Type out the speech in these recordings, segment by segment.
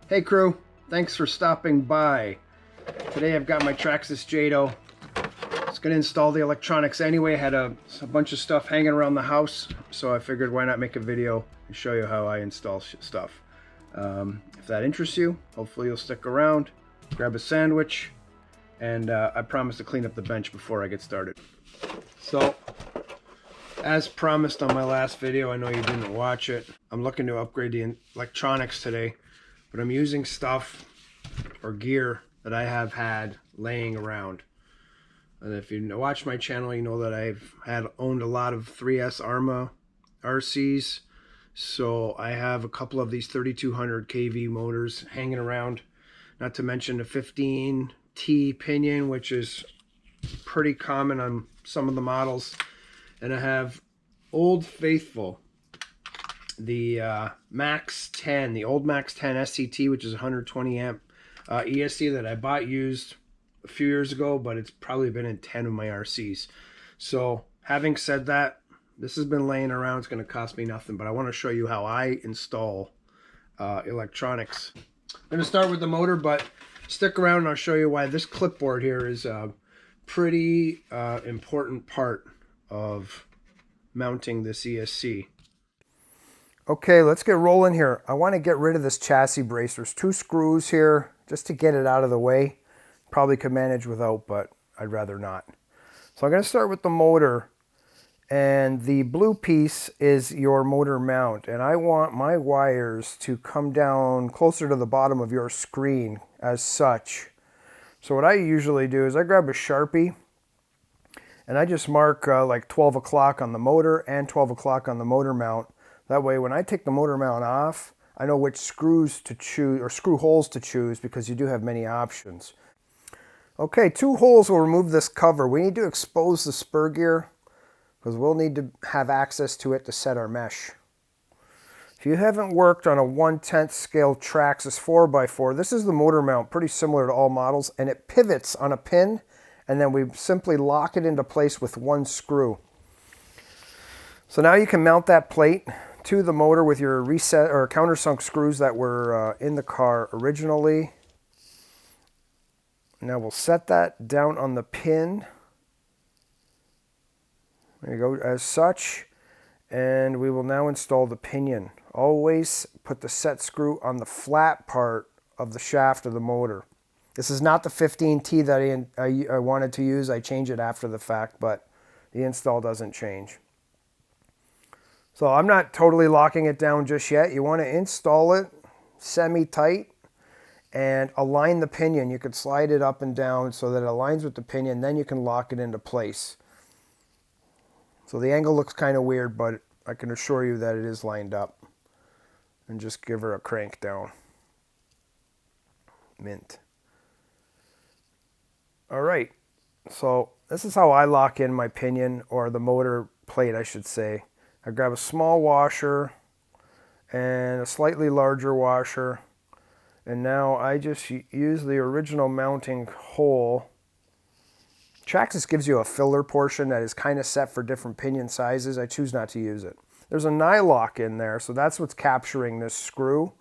Hey crew, thanks for stopping by. Today I've got my Traxxas Jato. It's going to install the electronics anyway. I had a bunch of stuff hanging around the house, so I figured why not make a video and show you how I install stuff. If that interests you, hopefully you'll stick around, grab a sandwich, and I promise to clean up the bench before I get started. So, as promised on my last video, I know you didn't watch it, I'm looking to upgrade the electronics today. But I'm using stuff or gear that I have had laying around. And if you watch my channel, you know that I've owned a lot of 3S Arma RCs. So I have a couple of these 3200 kV motors hanging around. Not to mention the 15T pinion, which is pretty common on some of the models. And I have Old Faithful, the Max 10, the old Max 10 SCT, which is 120 amp ESC that I bought used a few years ago, but it's probably been in 10 of my RCs. So having said that, this has been laying around. It's going to cost me nothing, but I want to show you how I install electronics. I'm going to start with the motor, but stick around and I'll show you why this clipboard here is a pretty important part of mounting this ESC. Okay, let's get rolling here. I want to get rid of this chassis brace. There's 2 screws here just to get it out of the way. Probably could manage without, but I'd rather not. So I'm going to start with the motor. And the blue piece is your motor mount. And I want my wires to come down closer to the bottom of your screen as such. So what I usually do is I grab a Sharpie and I just mark like 12 o'clock on the motor and 12 o'clock on the motor mount. That way, when I take the motor mount off, I know which screws to choose, or screw holes to choose, because you do have many options. Okay, 2 holes will remove this cover. We need to expose the spur gear, because we'll need to have access to it to set our mesh. If you haven't worked on a 1/10 scale Traxxas 4x4, this is the motor mount, pretty similar to all models, and it pivots on a pin, and then we simply lock it into place with 1 screw. So now you can mount that plate to the motor with your reset or countersunk screws that were in the car originally. Now we'll set that down on the pin. There you go, as such. And we will now install the pinion. Always put the set screw on the flat part of the shaft of the motor. This is not the 15T that I wanted to use. I changed it after the fact, but the install doesn't change. So I'm not totally locking it down just yet. You want to install it semi-tight and align the pinion. You could slide it up and down so that it aligns with the pinion. Then you can lock it into place. So the angle looks kind of weird, but I can assure you that it is lined up. And just give her a crank down. Mint. All right. So this is how I lock in my pinion, or the motor plate, I should say. I grab a small washer and a slightly larger washer, and now I just use the original mounting hole. Traxxas gives you a filler portion that is kind of set for different pinion sizes. I choose not to use it. There's a nylock in there, so that's what's capturing this screw.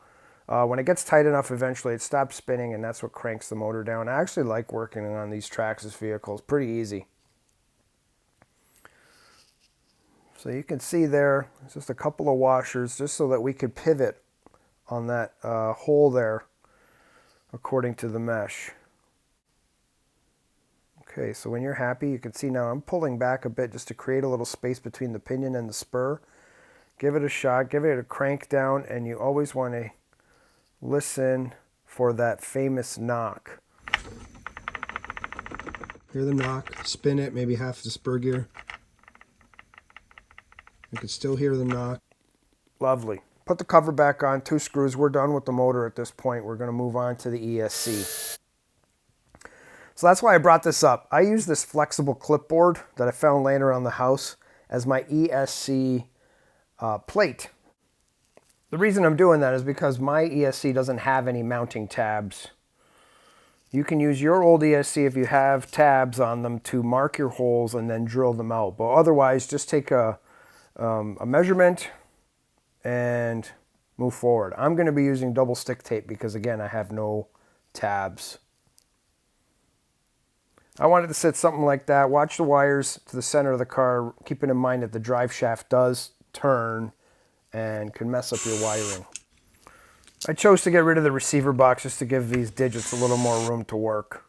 When it gets tight enough, eventually it stops spinning, and that's what cranks the motor down. I actually like working on these Traxxas vehicles. Pretty easy. So you can see there, it's just a couple of washers just so that we could pivot on that hole there according to the mesh. Okay, so when you're happy, you can see now I'm pulling back a bit just to create a little space between the pinion and the spur. Give it a shot, give it a crank down, and you always want to listen for that famous knock. Hear the knock, spin it, maybe half the spur gear. You can still hear the knock. Lovely. Put the cover back on, 2 screws. We're done with the motor at this point. We're going to move on to the ESC. So that's why I brought this up. I use this flexible clipboard that I found laying around the house as my ESC plate. The reason I'm doing that is because my ESC doesn't have any mounting tabs. You can use your old ESC if you have tabs on them to mark your holes and then drill them out. But otherwise, just take a measurement and move forward. I'm going to be using double stick tape because, again, I have no tabs. I wanted to set something like that. Watch the wires to the center of the car, keeping in mind that the drive shaft does turn and can mess up your wiring. I chose to get rid of the receiver box just to give these digits a little more room to work.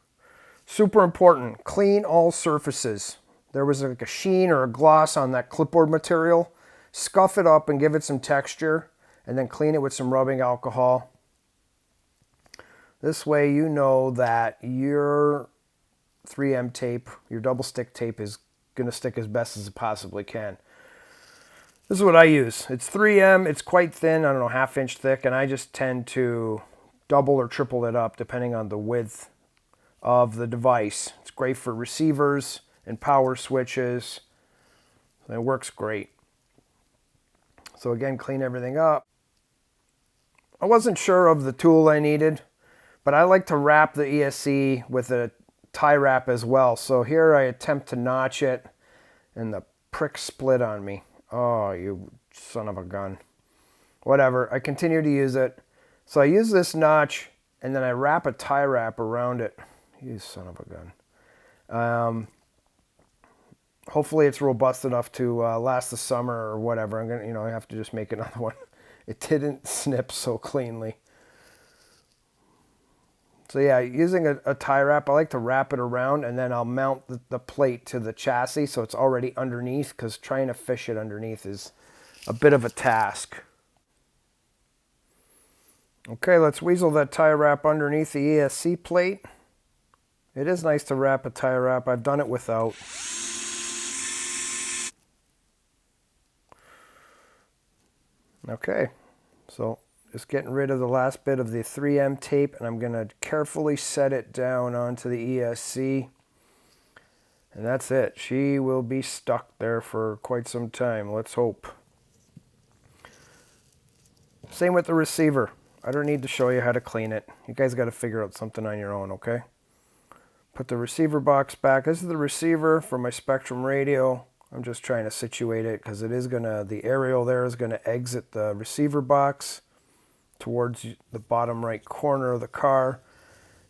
Super important, clean all surfaces. There was like a sheen or a gloss on that clipboard material. Scuff it up and give it some texture, and then clean it with some rubbing alcohol. This way you know that your 3M tape, your double stick tape, is going to stick as best as it possibly can. This is what I use. It's 3M, it's quite thin, I don't know, 1/2 inch thick, and I just tend to double or triple it up depending on the width of the device. It's great for receivers and power switches. It works great. So again, clean everything up. I wasn't sure of the tool I needed, but I like to wrap the ESC with a tie wrap as well. So here I attempt to notch it, and the prick split on me. Oh, you son of a gun. Whatever, I continue to use it. So I use this notch, and then I wrap a tie wrap around it. You son of a gun. Hopefully it's robust enough to last the summer or whatever. I'm gonna, I have to just make another one. It didn't snip so cleanly. So yeah, using a tie wrap, I like to wrap it around, and then I'll mount the plate to the chassis so it's already underneath, because trying to fish it underneath is a bit of a task. Okay, let's weasel that tie wrap underneath the ESC plate. It is nice to wrap a tie wrap. I've done it without. Okay, so just getting rid of the last bit of the 3M tape, and I'm going to carefully set it down onto the ESC. And that's it. She will be stuck there for quite some time, let's hope. Same with the receiver. I don't need to show you how to clean it. You guys got to figure out something on your own, okay? Put the receiver box back. This is the receiver for my Spectrum radio. I'm just trying to situate it because it is the aerial there is going to exit the receiver box towards the bottom right corner of the car.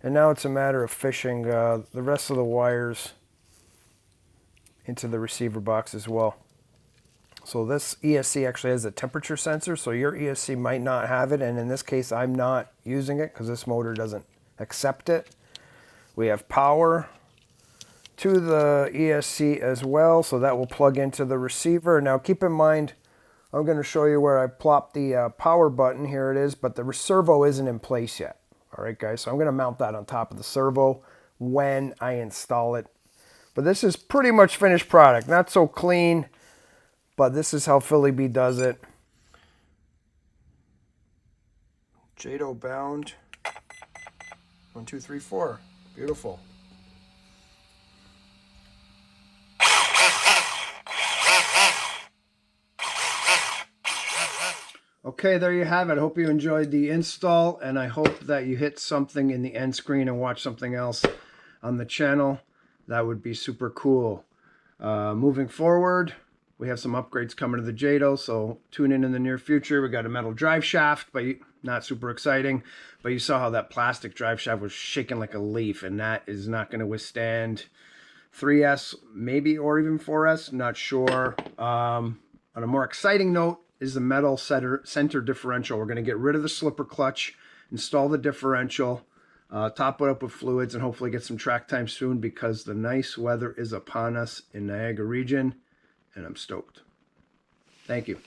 And now it's a matter of fishing the rest of the wires into the receiver box as well. So this ESC actually has a temperature sensor, so your ESC might not have it, and in this case I'm not using it because this motor doesn't accept it. We have power to the ESC as well, so that will plug into the receiver. Now keep in mind, I'm going to show you where I plopped the power button. Here it is, but the servo isn't in place yet. All right, guys, so I'm going to mount that on top of the servo when I install it. But this is pretty much finished product. Not so clean, but this is how Philly B does it. Jato bound. 1, 2, 3, 4. Beautiful. Okay, there you have it. I hope you enjoyed the install, and I hope that you hit something in the end screen and watch something else on the channel. That would be super cool. Moving forward, we have some upgrades coming to the Jato, so tune in the near future. We got a metal drive shaft, but not super exciting. But you saw how that plastic drive shaft was shaking like a leaf, and that is not going to withstand 3S, maybe, or even 4S, not sure. On a more exciting note is the metal center differential. We're going to get rid of the slipper clutch, install the differential, top it up with fluids, and hopefully get some track time soon because the nice weather is upon us in Niagara region, and I'm stoked. Thank you.